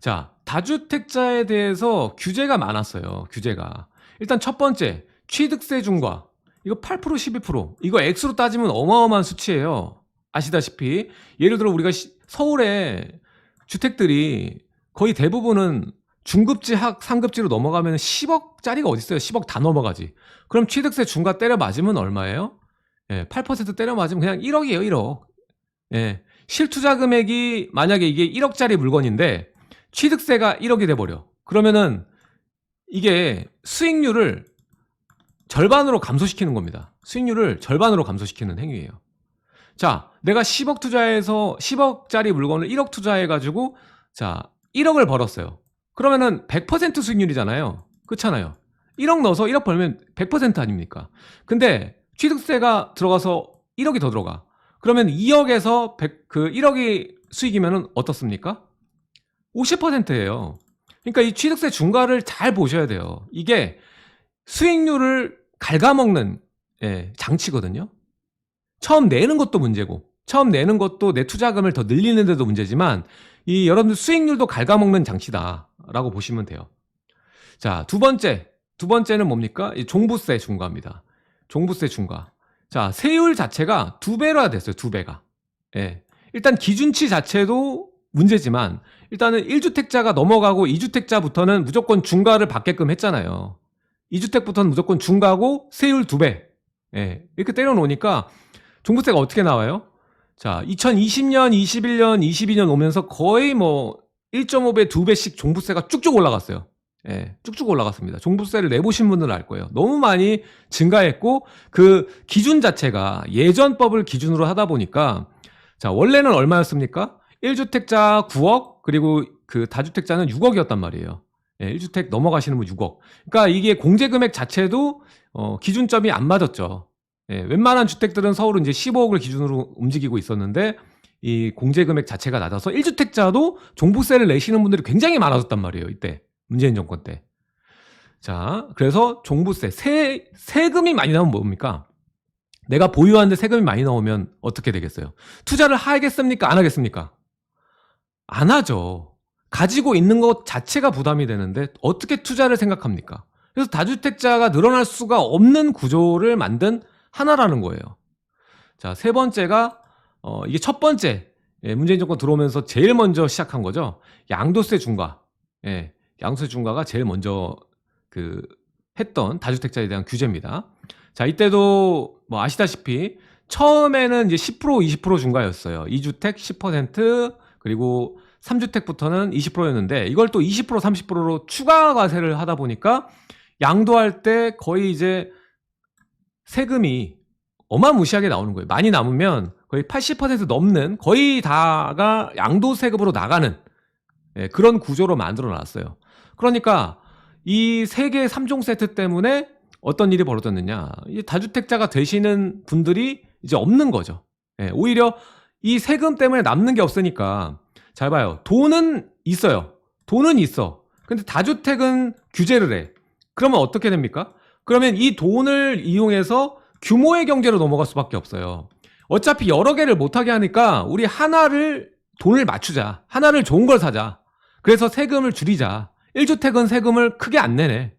자, 다주택자에 대해서 규제가 많았어요. 규제가. 일단 첫 번째, 취득세 중과. 이거 8%, 12%. 이거 액수로 따지면 어마어마한 수치예요. 아시다시피 예를 들어 우리가 서울에 주택들이 거의 대부분은 중급지, 상급지로 넘어가면 10억짜리가 어디 있어요? 10억 다 넘어가지. 그럼 취득세 중과 때려 맞으면 얼마예요? 8% 때려 맞으면 그냥 1억이에요, 1억. 실투자 금액이 만약에 이게 1억짜리 물건인데 취득세가 1억이 돼버려. 그러면은 이게 수익률을 절반으로 감소시키는 겁니다. 수익률을 절반으로 감소시키는 행위예요. 자, 내가 10억 투자해서 10억짜리 물건을 1억 투자해가지고 자 1억을 벌었어요. 그러면은 100% 수익률이잖아요. 그렇잖아요. 1억 넣어서 1억 벌면 100% 아닙니까? 근데 취득세가 들어가서 1억이 더 들어가. 그러면 2억에서 1억이 수익이면 어떻습니까? 50%예요. 그러니까 이 취득세 중과를 잘 보셔야 돼요. 이게 수익률을 갉아먹는 장치거든요. 처음 내는 것도 문제고, 처음 내는 것도 내 투자금을 더 늘리는 데도 문제지만 이 여러분들 수익률도 갉아먹는 장치다라고 보시면 돼요. 자, 두 번째는 뭡니까? 이 종부세 중과입니다. 종부세 중과. 자, 세율 자체가 2배로 됐어요. 2배가. 일단 기준치 자체도 문제지만 일단은 1주택자가 넘어가고 2주택자부터는 무조건 중과를 받게끔 했잖아요. 2주택부터는 무조건 중과고 세율 2배. 이렇게 때려놓으니까 종부세가 어떻게 나와요? 자, 2020년, 21년, 22년 오면서 거의 뭐 1.5배, 2배씩 종부세가 쭉쭉 올라갔어요. 쭉쭉 올라갔습니다. 종부세를 내보신 분들은 알 거예요. 너무 많이 증가했고 그 기준 자체가 예전법을 기준으로 하다 보니까 자, 원래는 얼마였습니까? 1주택자 9억 그리고 그 다주택자는 6억이었단 말이에요. 1주택 넘어가시는 분 6억. 그러니까 이게 공제금액 자체도 기준점이 안 맞았죠. 웬만한 주택들은 서울은 이제 15억을 기준으로 움직이고 있었는데 이 공제금액 자체가 낮아서 1주택자도 종부세를 내시는 분들이 굉장히 많아졌단 말이에요. 이때 문재인 정권 때. 자, 그래서 종부세 세금이 많이 나오면 뭡니까? 내가 보유하는데 세금이 많이 나오면 어떻게 되겠어요? 투자를 하겠습니까? 안 하겠습니까? 안 하죠. 가지고 있는 것 자체가 부담이 되는데 어떻게 투자를 생각합니까? 그래서 다주택자가 늘어날 수가 없는 구조를 만든 하나라는 거예요. 자, 세 번째가 이게 첫 번째 문재인 정권 들어오면서 제일 먼저 시작한 거죠. 양도세 중과. 양도세 중과가 제일 먼저 했던 다주택자에 대한 규제입니다. 자, 이때도 뭐 아시다시피 처음에는 이제 10% 20% 중과였어요. 2주택 10% 그리고 3주택부터는 20%였는데 이걸 또 20% 30%로 추가 과세를 하다 보니까 양도할 때 거의 이제 세금이 어마무시하게 나오는 거예요. 많이 남으면 거의 80% 넘는 거의 다가 양도세금으로 나가는 그런 구조로 만들어 놨어요. 그러니까 이 세 개의 3종 세트 때문에 어떤 일이 벌어졌느냐. 이 다주택자가 되시는 분들이 이제 없는 거죠. 오히려 이 세금 때문에 남는 게 없으니까 잘 봐요. 돈은 있어요. 돈은 있어. 근데 다주택은 규제를 해. 그러면 어떻게 됩니까? 그러면 이 돈을 이용해서 규모의 경제로 넘어갈 수밖에 없어요. 어차피 여러 개를 못하게 하니까 우리 하나를 돈을 맞추자. 하나를 좋은 걸 사자. 그래서 세금을 줄이자. 1주택은 세금을 크게 안 내네.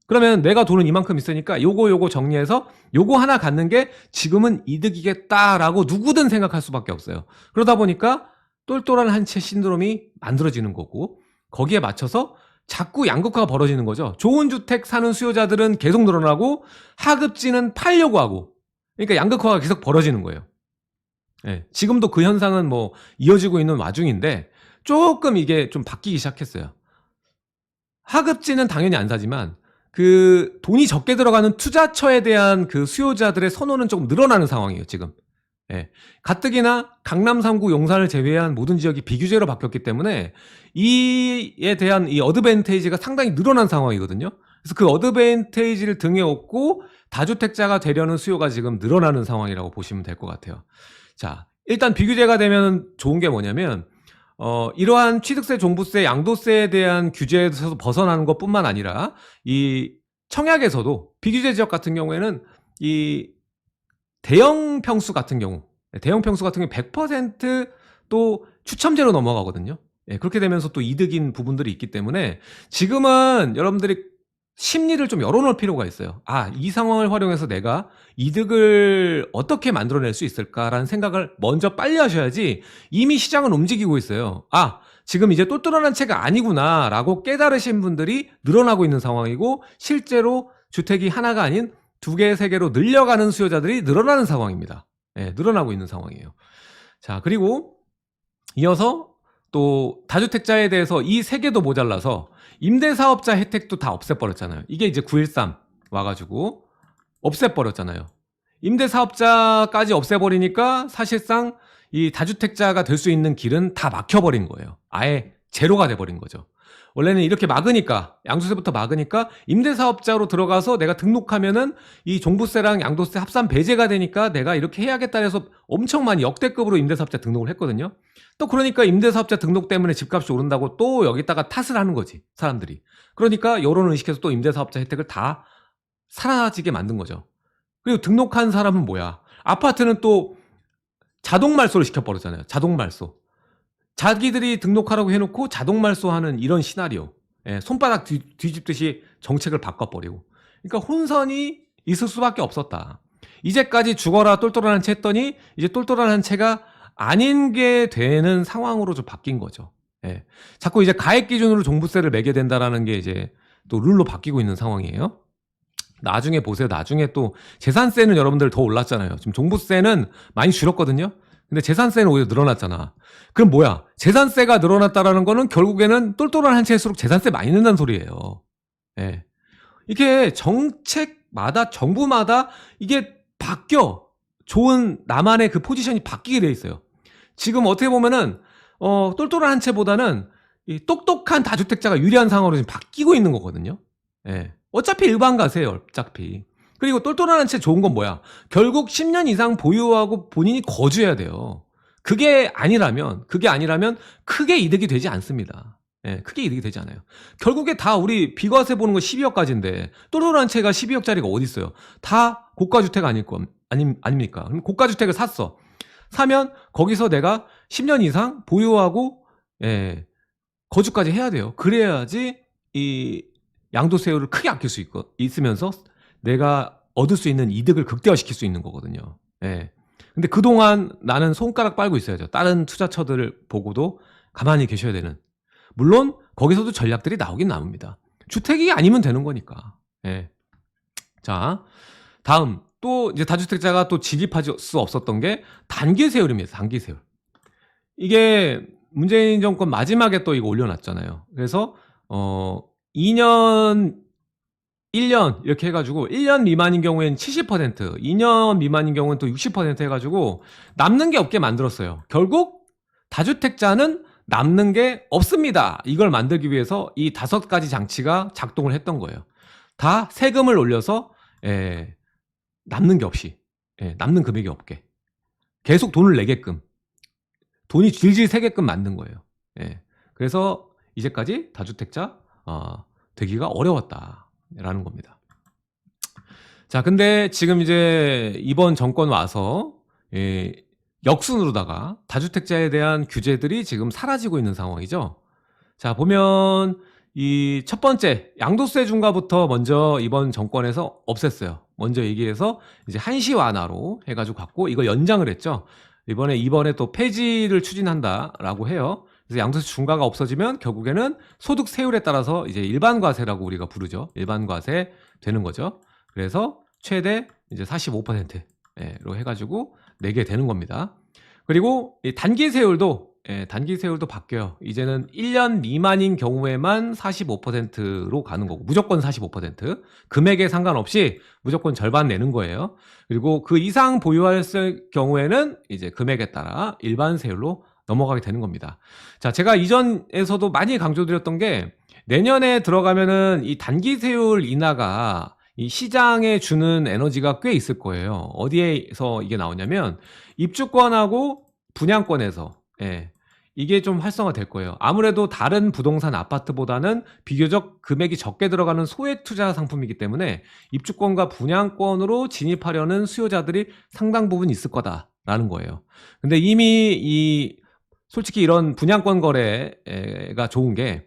그러면 내가 돈은 이만큼 있으니까 요거 정리해서 요거 하나 갖는 게 지금은 이득이겠다라고 누구든 생각할 수밖에 없어요. 그러다 보니까 똘똘한 한 채 신드롬이 만들어지는 거고 거기에 맞춰서 자꾸 양극화가 벌어지는 거죠. 좋은 주택 사는 수요자들은 계속 늘어나고 하급지는 팔려고 하고 그러니까 양극화가 계속 벌어지는 거예요. 지금도 그 현상은 뭐 이어지고 있는 와중인데 조금 이게 좀 바뀌기 시작했어요. 하급지는 당연히 안 사지만 그 돈이 적게 들어가는 투자처에 대한 그 수요자들의 선호는 조금 늘어나는 상황이에요, 지금. 가뜩이나 강남 3구 용산을 제외한 모든 지역이 비규제로 바뀌었기 때문에 이에 대한 이 어드밴테이지가 상당히 늘어난 상황이거든요. 그래서 그 어드밴테이지를 등에 업고 다주택자가 되려는 수요가 지금 늘어나는 상황이라고 보시면 될 것 같아요. 자, 일단 비규제가 되면 좋은 게 뭐냐면 이러한 취득세, 종부세, 양도세에 대한 규제에서 벗어나는 것뿐만 아니라 이 청약에서도 비규제 지역 같은 경우에는 이 대형 평수 같은 경우 100%또 추첨제로 넘어가거든요. 예, 그렇게 되면서 또 이득인 부분들이 있기 때문에 지금은 여러분들이 심리를 좀 열어놓을 필요가 있어요. 아, 이 상황을 활용해서 내가 이득을 어떻게 만들어낼 수 있을까라는 생각을 먼저 빨리 하셔야지 이미 시장은 움직이고 있어요. 아, 지금 이제 똘똘한 채가 아니구나 라고 깨달으신 분들이 늘어나고 있는 상황이고 실제로 주택이 하나가 아닌 2개, 3개로 늘려가는 수요자들이 늘어나는 상황입니다. 예, 늘어나고 있는 상황이에요. 자, 그리고 이어서 또 다주택자에 대해서 이 3개도 모자라서 임대사업자 혜택도 다 없애버렸잖아요. 이게 이제 913 와가지고 없애버렸잖아요. 임대사업자까지 없애버리니까 사실상 이 다주택자가 될 수 있는 길은 다 막혀버린 거예요. 아예 제로가 돼버린 거죠. 원래는 이렇게 막으니까, 양도세부터 막으니까 임대사업자로 들어가서 내가 등록하면은 이 종부세랑 양도세 합산 배제가 되니까 내가 이렇게 해야겠다 해서 엄청 많이 역대급으로 임대사업자 등록을 했거든요. 또 그러니까 임대사업자 등록 때문에 집값이 오른다고 또 여기다가 탓을 하는 거지, 사람들이. 그러니까 여론 의식해서 또 임대사업자 혜택을 다 사라지게 만든 거죠. 그리고 등록한 사람은 뭐야? 아파트는 또 자동 말소를 시켜버렸잖아요. 자동 말소. 자기들이 등록하라고 해놓고 자동 말소하는 이런 시나리오. 예, 손바닥 뒤집듯이 정책을 바꿔버리고. 그러니까 혼선이 있을 수밖에 없었다. 이제까지 죽어라 똘똘한 채 했더니 이제 똘똘한 채가 아닌 게 되는 상황으로 좀 바뀐 거죠. 예. 자꾸 이제 가액 기준으로 종부세를 매게 된다라는 게 이제 또 룰로 바뀌고 있는 상황이에요. 나중에 보세요. 나중에 또 재산세는 여러분들 더 올랐잖아요. 지금 종부세는 많이 줄었거든요. 근데 재산세는 오히려 늘어났잖아. 그럼 뭐야? 재산세가 늘어났다라는 거는 결국에는 똘똘한 한 채일수록 재산세 많이 낸다는 소리예요. 예. 이게 정책마다, 정부마다 이게 바뀌어. 좋은 나만의 그 포지션이 바뀌게 돼 있어요. 지금 어떻게 보면은 똘똘한 한 채보다는 이 똑똑한 다주택자가 유리한 상황으로 지금 바뀌고 있는 거거든요. 예. 어차피 일반 가세요. 어차피. 그리고 똘똘한 한 채 좋은 건 뭐야? 결국 10년 이상 보유하고 본인이 거주해야 돼요. 그게 아니라면 크게 이득이 되지 않습니다. 예, 크게 이득이 되지 않아요. 결국에 다 우리 비과세 보는 거 12억까지인데 똘똘한 채가 12억짜리가 어디 있어요? 다 고가주택 아닙니까? 그럼 고가주택을 샀어. 사면 거기서 내가 10년 이상 보유하고 거주까지 해야 돼요. 그래야지 이 양도세율을 크게 아낄 수 있으면서 내가 얻을 수 있는 이득을 극대화시킬 수 있는 거거든요. 예. 근데 그동안 나는 손가락 빨고 있어야죠. 다른 투자처들을 보고도 가만히 계셔야 되는. 물론 거기서도 전략들이 나오긴 나옵니다. 주택이 아니면 되는 거니까. 예. 자, 다음 또 이제 다주택자가 또 진입할 수 없었던 게 단기세율입니다. 단기세율. 이게 문재인 정권 마지막에 또 이거 올려놨잖아요. 그래서 2년 1년 이렇게 해가지고 1년 미만인 경우에는 70%, 2년 미만인 경우는 또 60% 해가지고 남는 게 없게 만들었어요. 결국 다주택자는 남는 게 없습니다. 이걸 만들기 위해서 이 5가지 장치가 작동을 했던 거예요. 다 세금을 올려서 남는 게 없이, 남는 금액이 없게 계속 돈을 내게끔, 돈이 질질 새게끔 만든 거예요. 그래서 이제까지 다주택자 되기가 어려웠다라는 겁니다. 자, 근데 지금 이제 이번 정권 와서 역순으로다가 다주택자에 대한 규제들이 지금 사라지고 있는 상황이죠. 자, 보면 이 첫 번째 양도세 중과부터 먼저 이번 정권에서 없앴어요. 먼저 얘기해서 이제 한시 완화로 해가지고 갔고 이거 연장을 했죠. 이번에 또 폐지를 추진한다라고 해요. 그래서 양도세 중과가 없어지면 결국에는 소득 세율에 따라서 이제 일반과세라고 우리가 부르죠. 일반과세 되는 거죠. 그래서 최대 이제 45%로 해가지고 내게 되는 겁니다. 그리고 이 단기세율도 바뀌어요. 이제는 1년 미만인 경우에만 45%로 가는 거고 무조건 45%. 금액에 상관없이 무조건 절반 내는 거예요. 그리고 그 이상 보유할 경우에는 이제 금액에 따라 일반 세율로 넘어가게 되는 겁니다. 자, 제가 이전에서도 많이 강조드렸던 게 내년에 들어가면은 이 단기세율 인하가 이 시장에 주는 에너지가 꽤 있을 거예요. 어디에서 이게 나오냐면 입주권하고 분양권에서 이게 좀 활성화될 거예요. 아무래도 다른 부동산 아파트보다는 비교적 금액이 적게 들어가는 소액 투자 상품이기 때문에 입주권과 분양권으로 진입하려는 수요자들이 상당 부분 있을 거다라는 거예요. 근데 이미 이 솔직히 이런 분양권 거래가 좋은 게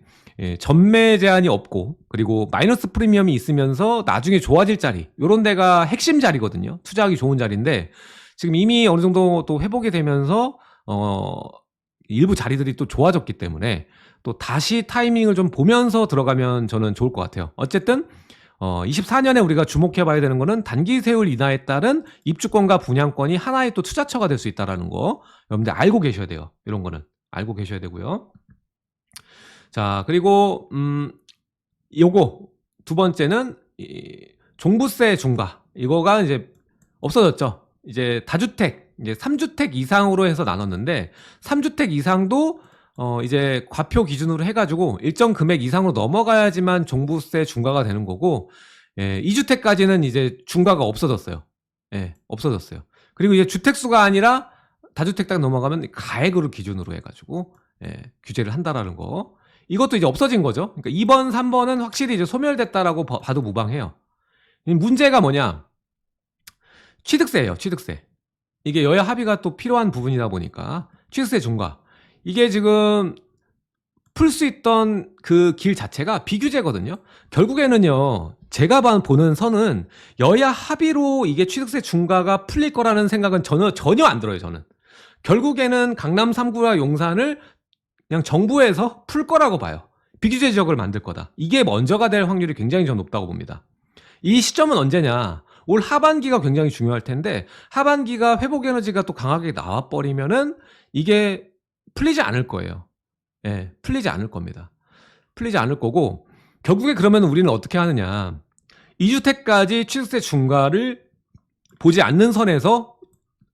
전매 제한이 없고 그리고 마이너스 프리미엄이 있으면서 나중에 좋아질 자리 요런 데가 핵심 자리거든요. 투자하기 좋은 자리인데 지금 이미 어느 정도 또 회복이 되면서 일부 자리들이 또 좋아졌기 때문에 또 다시 타이밍을 좀 보면서 들어가면 저는 좋을 것 같아요. 어쨌든 24년에 우리가 주목해 봐야 되는 거는 단기 세율 인하에 따른 입주권과 분양권이 하나의 또 투자처가 될 수 있다는 거 여러분들 알고 계셔야 돼요. 이런 거는 알고 계셔야 되고요. 자, 그리고 요거 두 번째는 종부세 중과. 이거가 이제 없어졌죠. 이제 다주택, 이제 3주택 이상으로 해서 나눴는데 3주택 이상도 이제 과표 기준으로 해가지고 일정 금액 이상으로 넘어가야지만 종부세 중과가 되는 거고, 2주택까지는 이제 중과가 없어졌어요. 없어졌어요. 그리고 이제 주택수가 아니라 다주택 딱 넘어가면 가액으로 기준으로 해가지고 규제를 한다라는 거. 이것도 이제 없어진 거죠. 그러니까 2번, 3번은 확실히 이제 소멸됐다라고 봐도 무방해요. 문제가 뭐냐? 취득세예요, 취득세. 이게 여야 합의가 또 필요한 부분이다 보니까 취득세 중과. 이게 지금 풀 수 있던 그 길 자체가 비규제거든요. 결국에는요, 제가 보는 선은 여야 합의로 이게 취득세 중과가 풀릴 거라는 생각은 전혀 안 들어요, 저는. 결국에는 강남 3구와 용산을 그냥 정부에서 풀 거라고 봐요. 비규제 지역을 만들 거다. 이게 먼저가 될 확률이 굉장히 저 높다고 봅니다. 이 시점은 언제냐? 올 하반기가 굉장히 중요할 텐데 하반기가 회복 에너지가 또 강하게 나와버리면은 이게 풀리지 않을 거예요. 풀리지 않을 겁니다. 풀리지 않을 거고 결국에 그러면 우리는 어떻게 하느냐? 2주택까지 취득세 중과를 보지 않는 선에서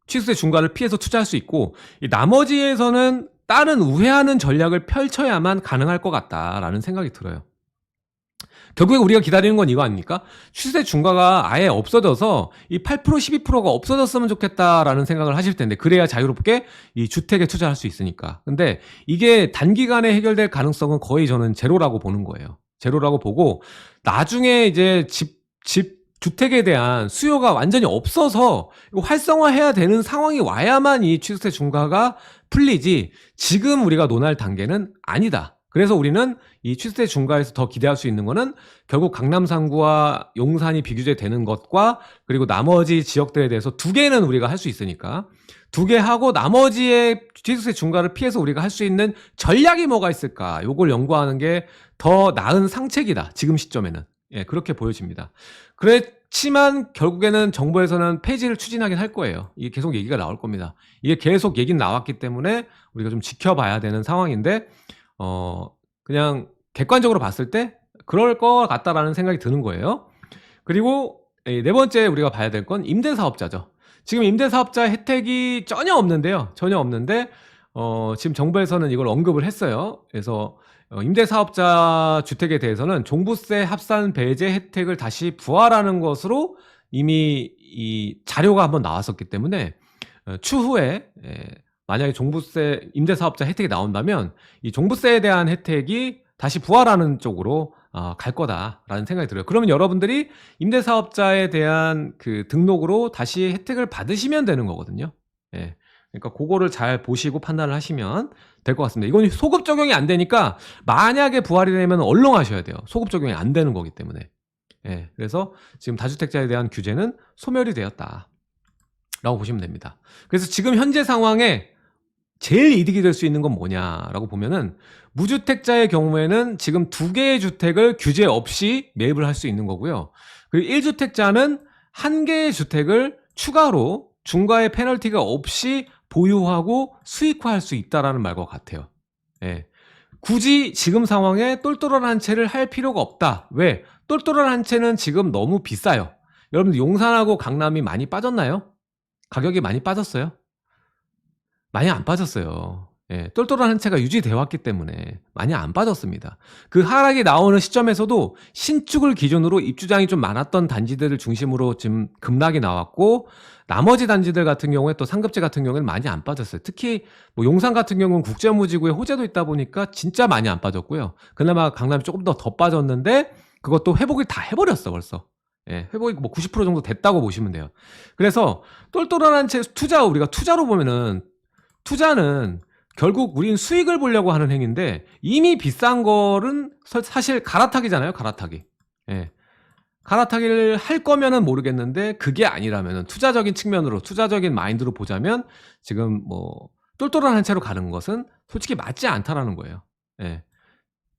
취득세 중과를 피해서 투자할 수 있고 이 나머지에서는 다른 우회하는 전략을 펼쳐야만 가능할 것 같다라는 생각이 들어요. 결국에 우리가 기다리는 건 이거 아닙니까? 취득세 중과가 아예 없어져서 이 8%, 12%가 없어졌으면 좋겠다라는 생각을 하실 텐데 그래야 자유롭게 이 주택에 투자할 수 있으니까. 근데 이게 단기간에 해결될 가능성은 거의 저는 제로라고 보는 거예요. 제로라고 보고 나중에 이제 주택에 대한 수요가 완전히 없어서 이거 활성화해야 되는 상황이 와야만 이 취득세 중과가 풀리지 지금 우리가 논할 단계는 아니다. 그래서 우리는 이 취득세 중과에서 더 기대할 수 있는 거는 결국 강남 3구와 용산이 비규제 되는 것과 그리고 나머지 지역들에 대해서 두 개는 우리가 할 수 있으니까 두 개 하고 나머지의 취득세 중과를 피해서 우리가 할 수 있는 전략이 뭐가 있을까? 요걸 연구하는 게 더 나은 상책이다. 지금 시점에는. 그렇게 보여집니다. 그렇지만 결국에는 정부에서는 폐지를 추진하긴 할 거예요. 이게 계속 얘기가 나올 겁니다. 이게 계속 얘기는 나왔기 때문에 우리가 좀 지켜봐야 되는 상황인데 그냥 객관적으로 봤을 때 그럴 것 같다라는 생각이 드는 거예요. 그리고 네 번째 우리가 봐야 될 건 임대사업자죠. 지금 임대사업자 혜택이 전혀 없는데요. 전혀 없는데 지금 정부에서는 이걸 언급을 했어요. 그래서 임대사업자 주택에 대해서는 종부세 합산 배제 혜택을 다시 부활하는 것으로 이미 이 자료가 한번 나왔었기 때문에 추후에 만약에 종부세 임대사업자 혜택이 나온다면 이 종부세에 대한 혜택이 다시 부활하는 쪽으로 갈 거다라는 생각이 들어요. 그러면 여러분들이 임대사업자에 대한 그 등록으로 다시 혜택을 받으시면 되는 거거든요. 그러니까 그거를 잘 보시고 판단을 하시면 될 것 같습니다. 이건 소급 적용이 안 되니까 만약에 부활이 되면 얼렁하셔야 돼요. 소급 적용이 안 되는 거기 때문에. 그래서 지금 다주택자에 대한 규제는 소멸이 되었다 라고 보시면 됩니다. 그래서 지금 현재 상황에 제일 이득이 될 수 있는 건 뭐냐라고 보면은 무주택자의 경우에는 지금 두 개의 주택을 규제 없이 매입을 할 수 있는 거고요. 그리고 1주택자는 한 개의 주택을 추가로 중과의 페널티가 없이 보유하고 수익화할 수 있다라는 말과 같아요. 굳이 지금 상황에 똘똘한 한 채를 할 필요가 없다. 왜? 똘똘한 한 채는 지금 너무 비싸요. 여러분들 용산하고 강남이 많이 빠졌나요? 가격이 많이 빠졌어요? 많이 안 빠졌어요. 똘똘한 한 채가 유지되어 왔기 때문에 많이 안 빠졌습니다. 그 하락이 나오는 시점에서도 신축을 기준으로 입주장이 좀 많았던 단지들을 중심으로 지금 급락이 나왔고 나머지 단지들 같은 경우에 또 상급지 같은 경우에는 많이 안 빠졌어요. 특히 뭐 용산 같은 경우는 국제무지구에 호재도 있다 보니까 진짜 많이 안 빠졌고요. 그나마 강남이 조금 더 빠졌는데 그것도 회복을 다 해버렸어 벌써. 회복이 뭐 90% 정도 됐다고 보시면 돼요. 그래서 똘똘한 한 채 우리가 투자로 보면은 투자는 결국 우린 수익을 보려고 하는 행위인데 이미 비싼 거는 사실 갈아타기잖아요. 갈아타기. 예. 갈아타기를 할 거면은 모르겠는데 그게 아니라면은 투자적인 측면으로 투자적인 마인드로 보자면 지금 뭐 똘똘한 한 채로 가는 것은 솔직히 맞지 않다라는 거예요. 예.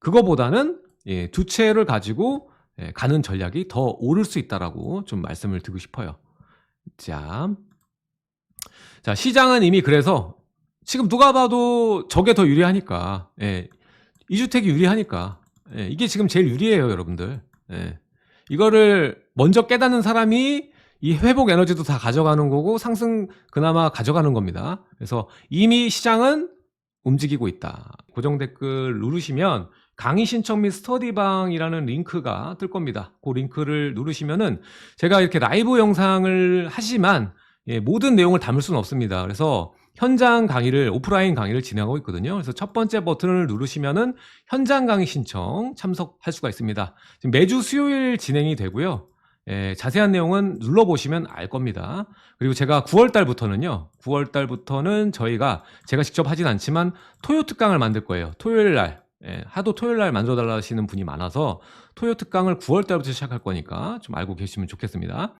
그거보다는 예, 두 채를 가지고 예, 가는 전략이 더 오를 수 있다라고 좀 말씀을 드리고 싶어요. 자, 시장은 이미 그래서 지금 누가 봐도 저게 더 유리하니까 예, 2주택이 유리하니까 예, 이게 지금 제일 유리해요, 여러분들. 예. 이거를 먼저 깨닫는 사람이 이 회복 에너지도 다 가져가는 거고 상승 그나마 가져가는 겁니다. 그래서 이미 시장은 움직이고 있다. 고정 댓글 누르시면 강의 신청 및 스터디방이라는 링크가 뜰 겁니다. 그 링크를 누르시면은 제가 이렇게 라이브 영상을 하지만 예, 모든 내용을 담을 수는 없습니다. 그래서 현장 강의를 오프라인 강의를 진행하고 있거든요. 그래서 첫 번째 버튼을 누르시면은 현장 강의 신청 참석할 수가 있습니다. 지금 매주 수요일 진행이 되고요. 예, 자세한 내용은 눌러보시면 알 겁니다. 그리고 제가 9월 달부터는 저희가 제가 직접 하진 않지만 토요 특강을 만들 거예요. 토요일 날. 예, 하도 토요일 날 만들어 달라 하시는 분이 많아서 토요 특강을 9월 달부터 시작할 거니까 좀 알고 계시면 좋겠습니다.